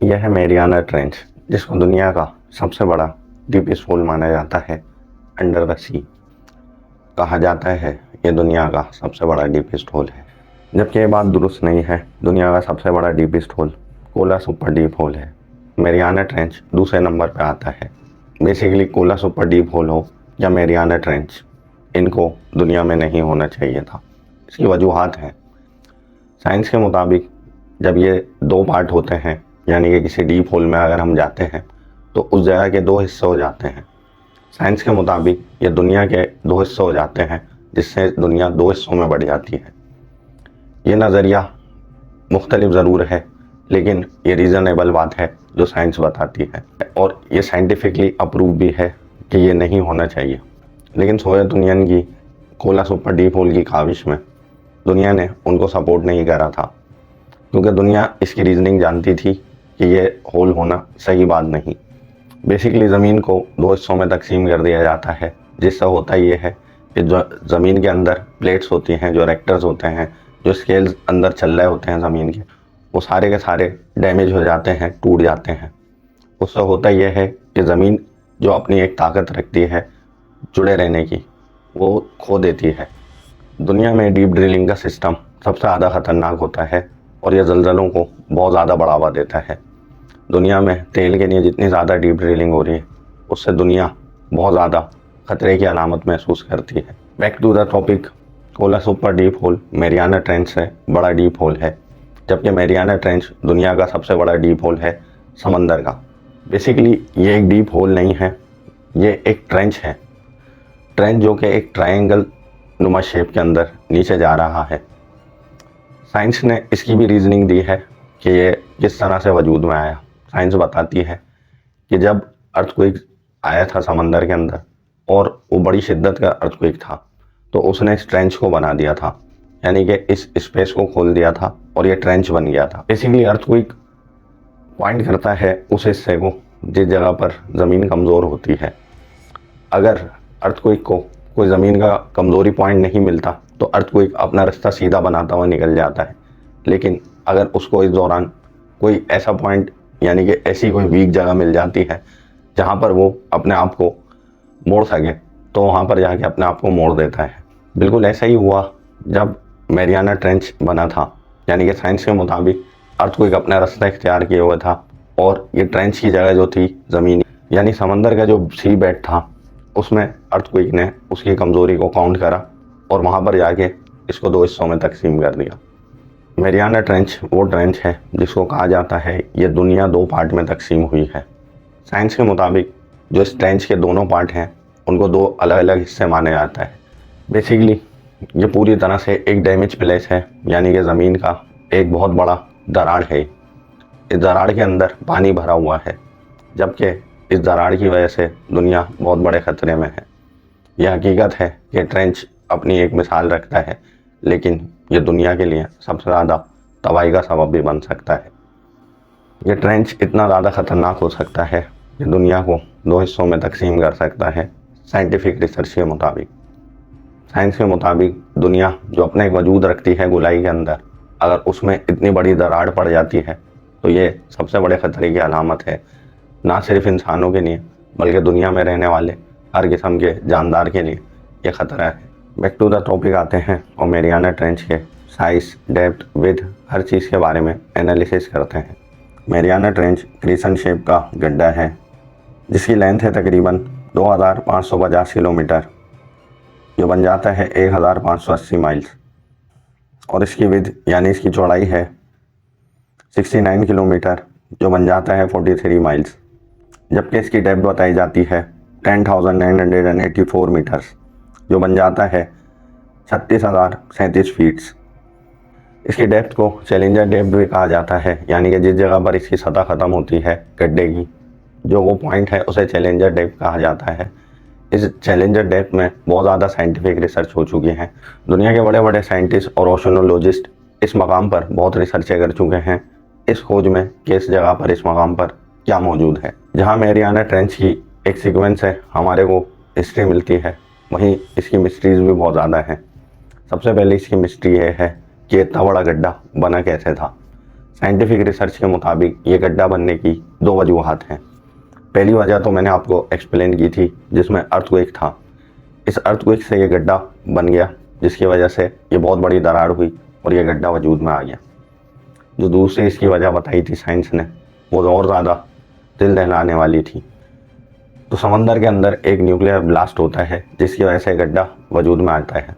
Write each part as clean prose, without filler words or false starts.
यह है Mariana trench, जिसको दुनिया का सबसे बड़ा डीपेस्ट होल माना जाता है। अंडर द सी कहा जाता है ये दुनिया का सबसे बड़ा डीपेस्ट होल है, जबकि ये बात दुरुस्त नहीं है। दुनिया का सबसे बड़ा deepest hole Kola super deep hole है। मेरियाना ट्रेंच दूसरे नंबर पर आता है। Basically Kola super deep hole हो या मेरियाना ट्रेंच, इनको दुनिया में नहीं होना चाहिए था। इसकी वजूहात हैं। साइंस के मुताबिक जब ये दो पार्ट होते हैं, यानी कि किसी डीप होल में अगर हम जाते हैं तो उस जगह के दो हिस्से हो जाते हैं। साइंस के मुताबिक ये दुनिया के दो हिस्से हो जाते हैं, जिससे दुनिया दो हिस्सों में बढ़ जाती है। ये नज़रिया मुख्तलिफ ज़रूर है, लेकिन ये रीज़नेबल बात है जो साइंस बताती है, और ये साइंटिफिकली अप्रूव भी है कि ये नहीं होना चाहिए। लेकिन सोवियत यूनियन की कोला सुपर डीप होल की काविश में दुनिया ने उनको सपोर्ट नहीं करा था, क्योंकि दुनिया इसकी रीजनिंग जानती थी कि ये होल होना सही बात नहीं। बेसिकली ज़मीन को दो हिस्सों में तकसीम कर दिया जाता है, जिससे होता ये है कि जो ज़मीन के अंदर प्लेट्स होती हैं, जो रेक्टर्स होते हैं, जो स्केल्स अंदर चल रहे होते हैं ज़मीन के, वो सारे के सारे डैमेज हो जाते हैं, टूट जाते हैं। उससे होता यह है कि ज़मीन जो अपनी एक ताकत रखती है जुड़े रहने की, वो खो देती है। दुनिया में डीप ड्रिलिंग का सिस्टम सबसे ज़्यादा ख़तरनाक होता है, और यह ज़लज़लों को बहुत ज़्यादा बढ़ावा देता है। दुनिया में तेल के लिए जितनी ज़्यादा डीप ड्रिलिंग हो रही है, उससे दुनिया बहुत ज़्यादा ख़तरे की अलामत महसूस करती है। Back to the topic, Kola super deep hole Mariana Trench से बड़ा डीप होल है, जबकि मेरियाना ट्रेंच दुनिया का सबसे बड़ा डीप होल है समंदर का। बेसिकली ये एक डीप होल नहीं है, ये एक ट्रेंच है। ट्रेंच जो कि एक ट्रायंगल नुमा शेप के अंदर नीचे जा रहा है। साइंस ने इसकी भी रीजनिंग दी है कि ये किस तरह से वजूद में आया। साइंस बताती है कि जब अर्थक्वेक आया था समंदर के अंदर, और वो बड़ी शिद्दत का अर्थक्वेक था, तो उसने इस ट्रेंच को बना दिया था, यानी कि इस स्पेस को खोल दिया था और ये ट्रेंच बन गया था। बेसिकली अर्थक्वेक पॉइंट करता है उस हिस्से को जिस जगह पर ज़मीन कमज़ोर होती है। अगर अर्थक्वेक को कोई ज़मीन का कमज़ोरी पॉइंट नहीं मिलता तो अर्थक्वेक अपना रास्ता सीधा बनाता हुआ निकल जाता है। लेकिन अगर उसको इस दौरान कोई ऐसा पॉइंट, यानी कि ऐसी कोई वीक जगह मिल जाती है जहाँ पर वो अपने आप को मोड़ सके, तो वहाँ पर जाके अपने आप को मोड़ देता है। बिल्कुल ऐसा ही हुआ जब मेरियाना ट्रेंच बना था, यानी कि साइंस के मुताबिक अर्थक्वेक अपना रास्ता इख्तियार किए हुआ था, और ये ट्रेंच की जगह जो थी ज़मीन, यानी समंदर का जो सी बेड था, उसमें अर्थक्वेक ने उसकी कमज़ोरी को काउंट करा और वहाँ पर जाके इसको दो हिस्सों में तकसीम कर दिया। मेरियाना ट्रेंच वो ट्रेंच है जिसको कहा जाता है ये दुनिया दो पार्ट में तकसीम हुई है। साइंस के मुताबिक जो इस ट्रेंच के दोनों पार्ट हैं, उनको दो अलग अलग हिस्से माने जाता है। बेसिकली ये पूरी तरह से एक डैमेज प्लेस है, यानी कि ज़मीन का एक बहुत बड़ा दरार है। इस दरार के अंदर पानी भरा हुआ है, जबकि इस दरार की वजह से दुनिया बहुत बड़े ख़तरे में है। यह हकीकत है कि ट्रेंच अपनी एक मिसाल रखता है, लेकिन ये दुनिया के लिए सबसे ज़्यादा तबाही का सबब भी बन सकता है। ये ट्रेंच इतना ज़्यादा ख़तरनाक हो सकता है कि दुनिया को दो हिस्सों में तकसीम कर सकता है। साइंटिफिक रिसर्च के मुताबिक, साइंस के मुताबिक दुनिया जो अपना एक वजूद रखती है गोलाई के अंदर, अगर उसमें इतनी बड़ी दरार पड़ जाती है तो ये सबसे बड़े ख़तरे की अलामत है, ना सिर्फ इंसानों के लिए बल्कि दुनिया में रहने वाले हर किस्म के जानदार के लिए ये ख़तरा है। बैक टू द टॉपिक आते हैं और मेरियाना ट्रेंच के साइज, डेप्थ, विड्थ, हर चीज़ के बारे में एनालिसिस करते हैं। मेरियाना ट्रेंच क्रिसेंट शेप का गड्ढा है, जिसकी लेंथ है तकरीबन 2550 किलोमीटर, जो बन जाता है 1580 माइल्स, और इसकी विड्थ यानी इसकी चौड़ाई है 69 किलोमीटर, जो बन जाता है 43 माइल्स, जबकि इसकी डेप्थ बताई जाती है 10,984 मीटर्स, जो बन जाता है 36,037 फीट्स। इसकी डेप्थ को चैलेंजर डेप्थ भी कहा जाता है, यानी कि जिस जगह पर इसकी सतह ख़त्म होती है गड्ढे की, जो वो पॉइंट है उसे चैलेंजर डेप्थ कहा जाता है। इस चैलेंजर डेप्थ में बहुत ज़्यादा साइंटिफिक रिसर्च हो चुकी है। दुनिया के बड़े बड़े साइंटिस्ट और ओशनोलॉजिस्ट इस मकाम पर बहुत रिसर्चें कर चुके हैं, इस खोज में कि इस जगह पर, इस मकाम पर क्या मौजूद है। जहाँ मेरियाना ट्रेंच की एक सीक्वेंस है हमारे को हिस्ट्री मिलती है, वहीं इसकी मिस्ट्रीज़ भी बहुत ज़्यादा हैं। सबसे पहले इसकी मिस्ट्री ये है कि इतना बड़ा गड्ढा बना कैसे था। साइंटिफिक रिसर्च के मुताबिक ये गड्ढा बनने की दो वजूहात हैं। पहली वजह तो मैंने आपको एक्सप्लेन की थी, जिसमें अर्थक्वेक था। इस अर्थक्वेक से ये गड्ढा बन गया, जिसकी वजह से ये बहुत बड़ी दरार हुई और ये गड्ढा वजूद में आ गया। जो दूसरी इसकी वजह बताई थी साइंस ने, वो और ज़्यादा दिल दहलाने वाली थी। तो समंदर के अंदर एक न्यूक्लियर ब्लास्ट होता है, जिसकी वजह से गड्ढा वजूद में आता है।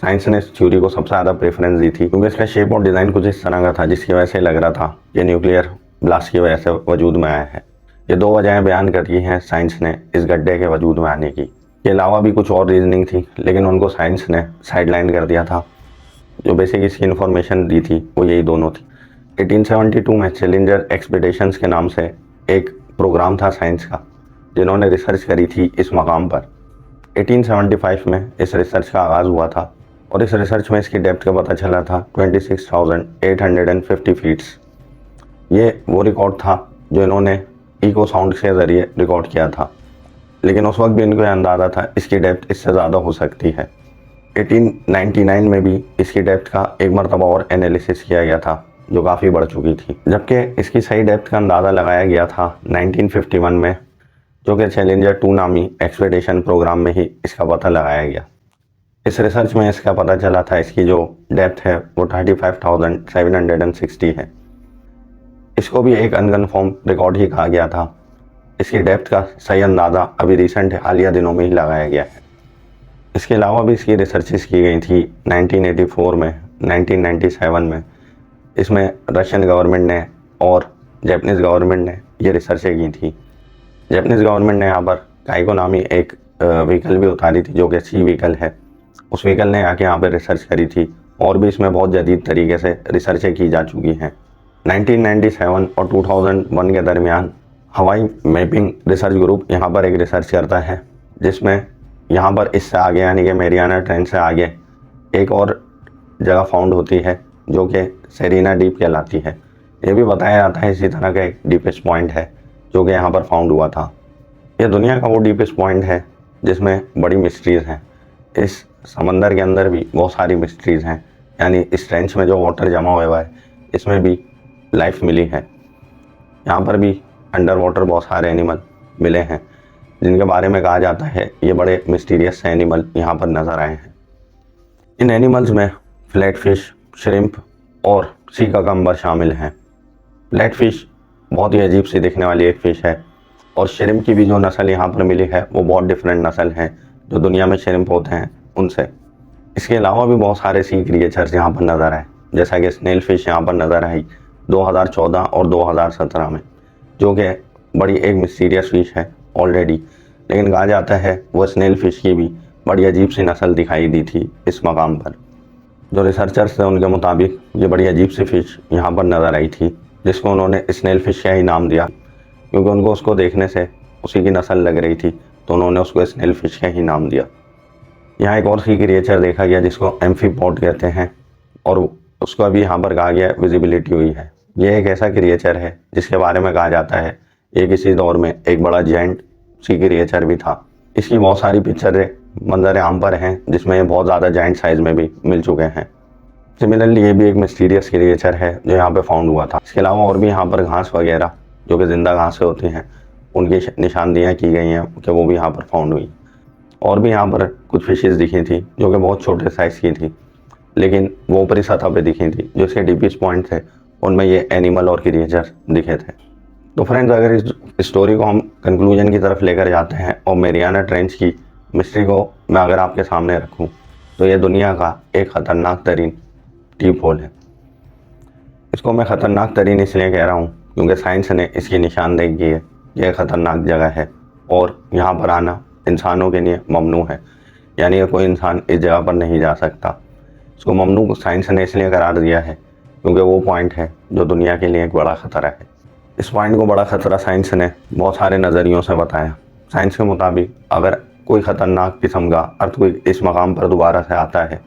साइंस ने इस थ्योरी को सबसे ज़्यादा प्रेफरेंस दी थी, क्योंकि इसका शेप और डिज़ाइन कुछ इस तरह का था, जिसकी वजह से लग रहा था कि न्यूक्लियर ब्लास्ट की वजह से वजूद में आया है। ये दो वजहें बयान करी हैं साइंस ने इस गड्ढे के वजूद में आने की। के अलावा भी कुछ और रीजनिंग थी, लेकिन उनको साइंस ने साइडलाइन कर दिया था। जो बेसिक इसकी इन्फॉर्मेशन दी थी वो यही दोनों थी। 1872 में चैलेंजर एक्सपेडिशंस के नाम से एक प्रोग्राम था साइंस का, जिन्होंने रिसर्च करी थी इस मकाम पर। 1875 में इस रिसर्च का आगाज़ हुआ था और इस रिसर्च में इसकी डेप्थ का पता चला था 26,850 फीट्स। ये वो रिकॉर्ड था जो इन्होंने इको साउंड के ज़रिए रिकॉर्ड किया था, लेकिन उस वक्त भी इनको अंदाज़ा था इसकी डेप्थ इससे ज़्यादा हो सकती है। 1899 में भी इसकी डेप्थ का एक मरतबा और एनालिसिस किया गया था, जो काफ़ी बढ़ चुकी थी, जबकि इसकी सही डेप्थ का अंदाज़ा लगाया गया था 1951 में, जो कि चैलेंजर 2 नामी एक्सपेडिशन प्रोग्राम में ही इसका पता लगाया गया। इस रिसर्च में इसका पता चला था इसकी जो डेप्थ है वो 35,760 है। इसको भी एक अनकन्फर्म रिकॉर्ड ही कहा गया था। इसकी डेप्थ का सही अंदाज़ा अभी रिसेंट हालिया दिनों में ही लगाया गया है। इसके अलावा भी इसकी रिसर्चेस की गई थी 1984 में, 1997 में। इसमें रशियन गवर्नमेंट ने और जापानीज़ गवर्नमेंट ने ये रिसर्चें की थी। जापानीज़ गवर्नमेंट ने यहाँ पर काइको नामी एक व्हीकल भी उतारी थी, जो कि सी व्हीकल है। उस व्हीकल ने आके यहाँ पर रिसर्च करी थी और भी इसमें बहुत जदीद तरीके से रिसर्चें की जा चुकी हैं। 1997 और 2001 के दरमियान हवाई मैपिंग रिसर्च ग्रुप यहाँ पर एक रिसर्च करता है, जिसमें यहाँ पर इससे आगे यानी कि मैरियाना ट्रेंच से आगे एक और जगह फाउंड होती है, जो कि सेरिना डीप कहलाती है। ये भी बताया जाता है इसी तरह का एक डीपेस्ट पॉइंट है जो कि यहाँ पर फाउंड हुआ था। ये दुनिया का वो डीपेस्ट पॉइंट है जिसमें बड़ी मिस्ट्रीज़ हैं। इस समंदर के अंदर भी बहुत सारी मिस्ट्रीज़ हैं, यानी इस ट्रेंच में जो वाटर जमा हुआ है इसमें भी लाइफ मिली है। यहाँ पर भी अंडर वाटर बहुत सारे एनिमल मिले हैं, जिनके बारे में कहा जाता है ये बड़े मिस्टीरियस एनिमल यहाँ पर नज़र आए हैं। इन एनिमल्स में फ्लैट फिश, श्रिम्प और सी ककम्बर शामिल हैं। फ्लैट फिश बहुत ही अजीब सी दिखने वाली एक फ़िश है, और श्रिम्प की भी जो नस्ल यहाँ पर मिली है वो बहुत डिफरेंट नस्ल है जो दुनिया में श्रिम्प होते हैं उनसे। इसके अलावा भी बहुत सारे सी क्रिएचर्स यहाँ पर नज़र आए, जैसा कि स्नेल फिश यहाँ पर नज़र आई 2014 और 2017 में, जो कि बड़ी एक मिस्टीरियस फिश है ऑलरेडी। लेकिन कहा जाता है वो स्नेल फिश की भी बड़ी अजीब सी नस्ल दिखाई दी थी इस मकाम पर। जो रिसर्चर्स थे उनके मुताबिक ये बड़ी अजीब सी फिश यहाँ पर नज़र आई थी, जिसको उन्होंने स्नेल फिश का ही नाम दिया, क्योंकि उनको उसको देखने से उसी की नस्ल लग रही थी, तो उन्होंने उसको स्नेल फिश का ही नाम दिया। यहाँ एक और सी क्रिएचर देखा गया जिसको एम्फीपॉड कहते हैं, और उसको अभी यहाँ पर कहा गया विजिबिलिटी हुई है। ये एक ऐसा क्रिएचर है जिसके बारे में कहा जाता है ये किसी दौर में एक बड़ा जायंट सी क्रिएचर भी था। इसकी बहुत सारी पिक्चरें मंजर आम पर हैं, जिसमें ये बहुत ज़्यादा जायंट साइज़ में भी मिल चुके हैं। सिमिलरली ये भी एक मिस्टीरियस क्रिएचर है जो यहाँ पे फाउंड हुआ था। इसके अलावा और भी यहाँ पर घास वगैरह जो कि ज़िंदा घास से होती हैं, उनकी निशानदियाँ की गई हैं कि वो भी यहाँ पर फाउंड हुई। और भी यहाँ पर कुछ फिशेज़ दिखी थी जो कि बहुत छोटे साइज़ की थी, लेकिन वो ऊपरी सतह पे दिखी थी। जो इसके डीपेस्ट पॉइंट थे उनमें ये एनिमल और क्रिएचर दिखे थे। तो फ्रेंड्स, अगर इस स्टोरी को हम कंक्लूजन की तरफ लेकर जाते हैं और मैरियाना ट्रेंच की मिस्ट्री को मैं अगर आपके सामने रखूं, तो ये दुनिया का एक ख़तरनाक तरीन डीप होल है। इसको मैं ख़तरनाक तरीन इसलिए कह रहा हूँ क्योंकि साइंस ने इसकी निशानदेही की है। यह ख़तरनाक जगह है और यहाँ पर आना इंसानों के लिए ममनू है, यानी कि कोई इंसान इस जगह पर नहीं जा सकता। इसको ममनू साइंस ने इसलिए करार दिया है क्योंकि वो पॉइंट है जो दुनिया के लिए एक बड़ा ख़तरा है। इस पॉइंट को बड़ा ख़तरा साइंस ने बहुत सारे नज़रियों से बताया। साइंस के मुताबिक अगर कोई ख़तरनाक किस्म का अर्थक्वेक इस मकाम पर दोबारा से आता है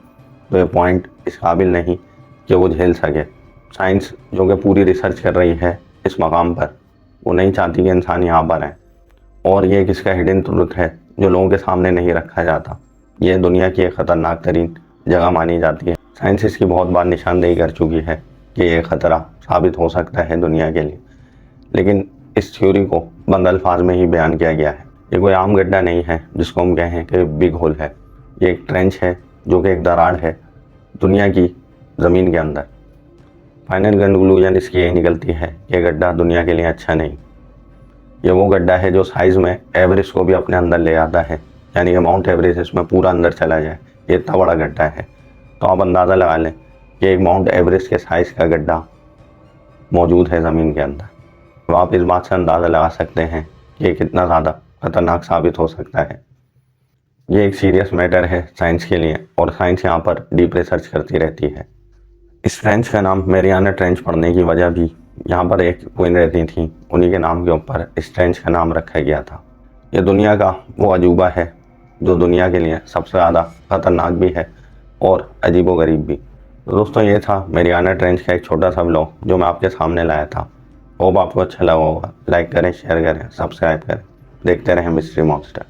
तो ये पॉइंट इस काबिल नहीं कि वो झेल सके। साइंस जो कि पूरी रिसर्च कर रही है इस मकाम पर, वो नहीं चाहती कि इंसान यहाँ पर आए, और ये एक इसका हिडन ट्रुथ है जो लोगों के सामने नहीं रखा जाता। ये दुनिया की एक ख़तरनाक तरीन जगह मानी जाती है। साइंस इसकी बहुत बार निशानदेही कर चुकी है, कि ये खतरा साबित हो सकता है दुनिया के लिए, लेकिन इस थ्योरी को बंद अल्फाज में ही बयान किया गया है। ये कोई आम गड्ढा नहीं है जिसको हम कहें कि बिग होल है। ये एक ट्रेंच है जो कि एक दरार है दुनिया की ज़मीन के अंदर। फाइनल कंक्लूजन इसकी यही निकलती है कि ये गड्ढा दुनिया के लिए अच्छा नहीं। ये वो गड्ढा है जो साइज़ में एवरेस्ट को भी अपने अंदर ले आता है, यानी कि माउंट एवरेस्ट इसमें पूरा अंदर चला जाए, ये इतना बड़ा गड्ढा है। तो आप अंदाज़ा लगा लें कि एक माउंट एवरेस्ट के साइज़ का गड्ढा मौजूद है ज़मीन के अंदर। तो आप इस बात से अंदाज़ा लगा सकते हैं कि ये कितना ज़्यादा खतरनाक साबित हो सकता है। ये एक सीरियस मैटर है साइंस के लिए, और साइंस यहाँ पर डीप रिसर्च करती रहती है। इस ट्रेंच का नाम मैरियाना ट्रेंच पड़ने की वजह भी, यहाँ पर एक क्वीन रहती थी, उन्हीं के नाम के ऊपर इस ट्रेंच का नाम रखा गया था। ये दुनिया का वो अजूबा है जो दुनिया के लिए सबसे ज़्यादा खतरनाक भी है और अजीबोगरीब भी। तो दोस्तों, ये था मैरियाना ट्रेंच का एक छोटा सा व्लॉग जो मैं आपके सामने लाया था। होप आपको अच्छा लगा होगा। लाइक करें, शेयर करें, सब्सक्राइब करें। देखते रहें मिस्ट्री मॉन्स्टर।